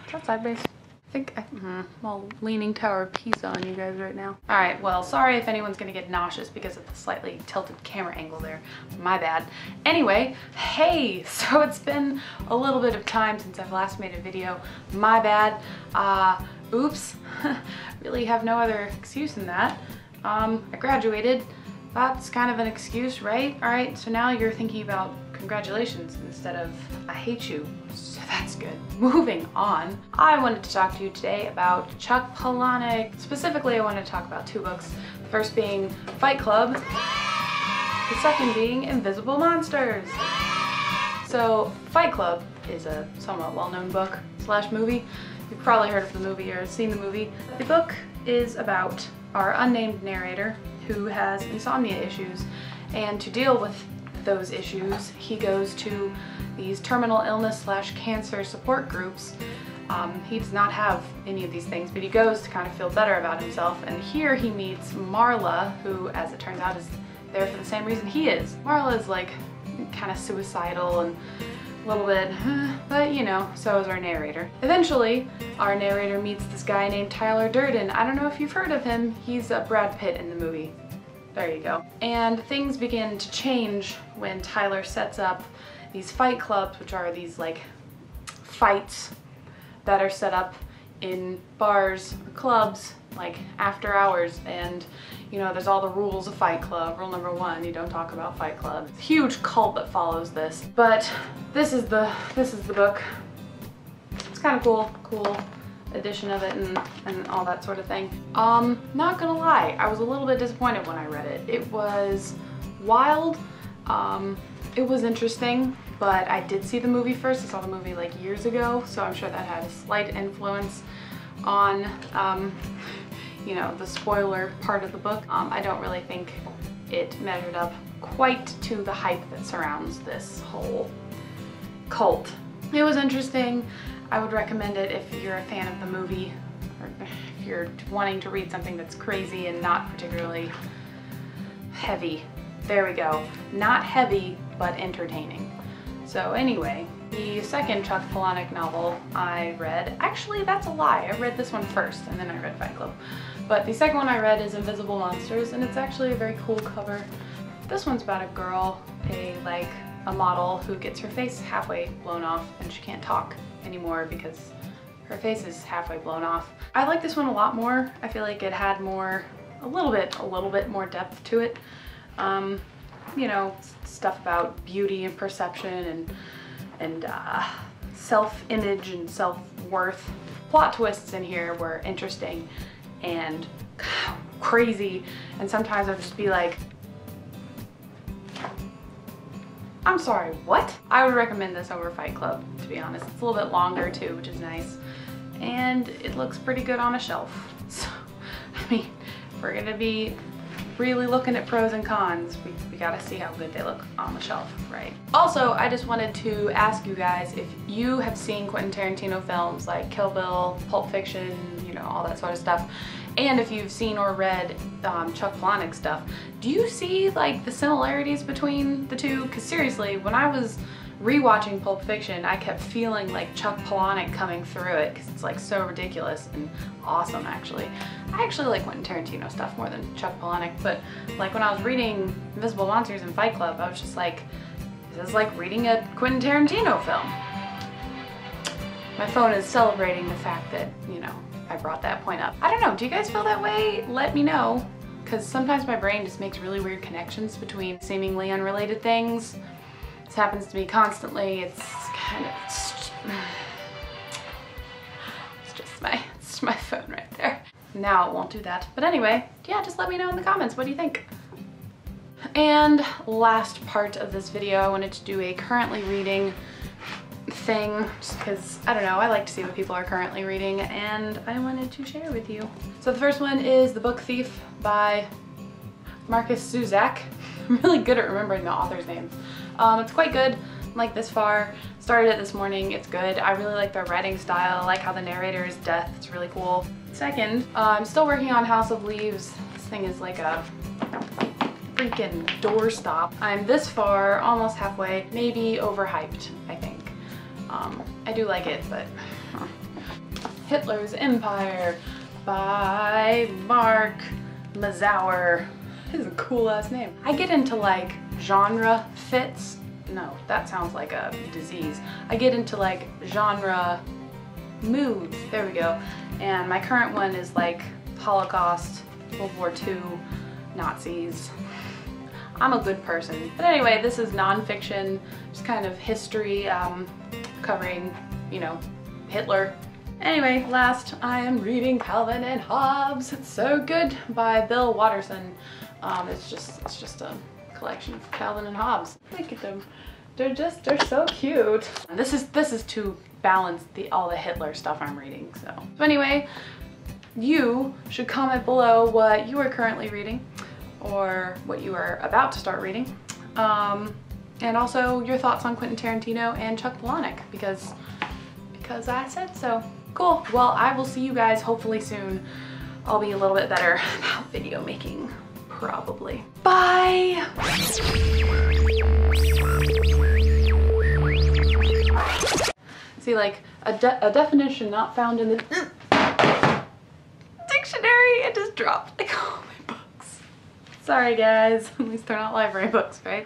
Is that side base? I think I'm all leaning Tower of Pisa on you guys right now. All right, well, sorry if anyone's gonna get nauseous because of the slightly tilted camera angle there. My bad. Anyway, hey, so it's been a little bit of time since I've last made a video. My bad. Oops. Really have no other excuse than that. I graduated. That's kind of an excuse, right? All right, so now you're thinking about congratulations instead of I hate you. So that's good. Moving on, I wanted to talk to you today about Chuck Palahniuk. Specifically, I wanted to talk about two books. The first being Fight Club, the second being Invisible Monsters. So Fight Club is a somewhat well-known book slash movie. You've probably heard of the movie or seen the movie. The book is about our unnamed narrator who has insomnia issues, and to deal with those issues, he goes to these terminal illness slash cancer support groups. He does not have any of these things, but he goes to kind of feel better about himself, and here he meets Marla, who, as it turns out, is there for the same reason he is. Marla is like kind of suicidal and a little bit, but you know, so is our narrator. Eventually, our narrator meets this guy named Tyler Durden. I don't know if you've heard of him. He's Brad Pitt in the movie. There you go. And things begin to change when Tyler sets up these fight clubs, which are these like fights that are set up in bars or clubs, like after hours. And you know, there's all the rules of Fight Club. Rule number 1, you don't talk about Fight Club. It's a huge cult that follows this. But this is the book. It's kind of cool edition of it and all that sort of thing. Not gonna lie, I was a little bit disappointed when I read it. It was wild. It was interesting, but I did see the movie first. I saw the movie like years ago, so I'm sure that had a slight influence on you know, the spoiler part of the book. I don't really think it measured up quite to the hype that surrounds this whole cult. It was interesting. I would recommend it if you're a fan of the movie, or if you're wanting to read something that's crazy and not particularly heavy. There we go. Not heavy, but entertaining. So anyway, the second Chuck Palahniuk novel I read, actually that's a lie, I read this one first and then I read Fight Club. But the second one I read is Invisible Monsters, and it's actually a very cool cover. This one's about a girl, a model who gets her face halfway blown off and she can't talk anymore because her face is halfway blown off. I like this one a lot more. I feel like it had more, a little bit more depth to it. You know, stuff about beauty and perception and self-image and self-worth. Plot twists in here were interesting and crazy, and sometimes I'll just be like, I'm sorry, what? I would recommend this over Fight Club, to be honest. It's a little bit longer too, which is nice, and it looks pretty good on a shelf. So, I mean, if we're gonna be really looking at pros and cons, we gotta see how good they look on the shelf, right? Also, I just wanted to ask you guys if you have seen Quentin Tarantino films like Kill Bill, Pulp Fiction, you know, all that sort of stuff, and if you've seen or read Chuck Palahniuk stuff, do you see like the similarities between the two? Because seriously, when I was rewatching Pulp Fiction, I kept feeling like Chuck Palahniuk coming through it because it's like so ridiculous and awesome actually. I actually like Quentin Tarantino stuff more than Chuck Palahniuk, but like when I was reading Invisible Monsters and Fight Club, I was just like, this is like reading a Quentin Tarantino film. My phone is celebrating the fact that, you know, I brought that point up. I don't know, do you guys feel that way? Let me know, because sometimes my brain just makes really weird connections between seemingly unrelated things. This happens to me constantly. It's kind of, it's just my phone right there. Now it won't do that. But anyway, yeah, just let me know in the comments. What do you think? And last part of this video, I wanted to do a currently reading thing, just because, I don't know, I like to see what people are currently reading, and I wanted to share with you. So the first one is The Book Thief by Marcus Zusak. I'm really good at remembering the author's names. It's quite good. I'm like this far. Started it this morning. It's good. I really like their writing style. I like how the narrator is deaf. It's really cool. Second, I'm still working on House of Leaves. This thing is like a freaking doorstop. I'm this far, almost halfway, maybe overhyped, I think. I do like it, but Hitler's Empire by Mark Mazauer. His is a cool ass name. I get into like genre fits. No, that sounds like a disease. I get into like genre moods. There we go. And my current one is like Holocaust, World War II, Nazis. I'm a good person. But anyway, this is nonfiction, just kind of history, covering, you know, Hitler. Anyway, last I am reading Calvin and Hobbes. It's so good by Bill Watterson. It's just a collection of Calvin and Hobbes. Look at them. They're so cute. And this is to balance all the Hitler stuff I'm reading. So anyway, you should comment below what you are currently reading or what you are about to start reading. And also your thoughts on Quentin Tarantino and Chuck Palahniuk because I said so. Cool. Well, I will see you guys hopefully soon. I'll be a little bit better about video making, probably. Bye! See, like, a definition not found in the dictionary, it just dropped like all my books. Sorry guys, at least they're not library books, right?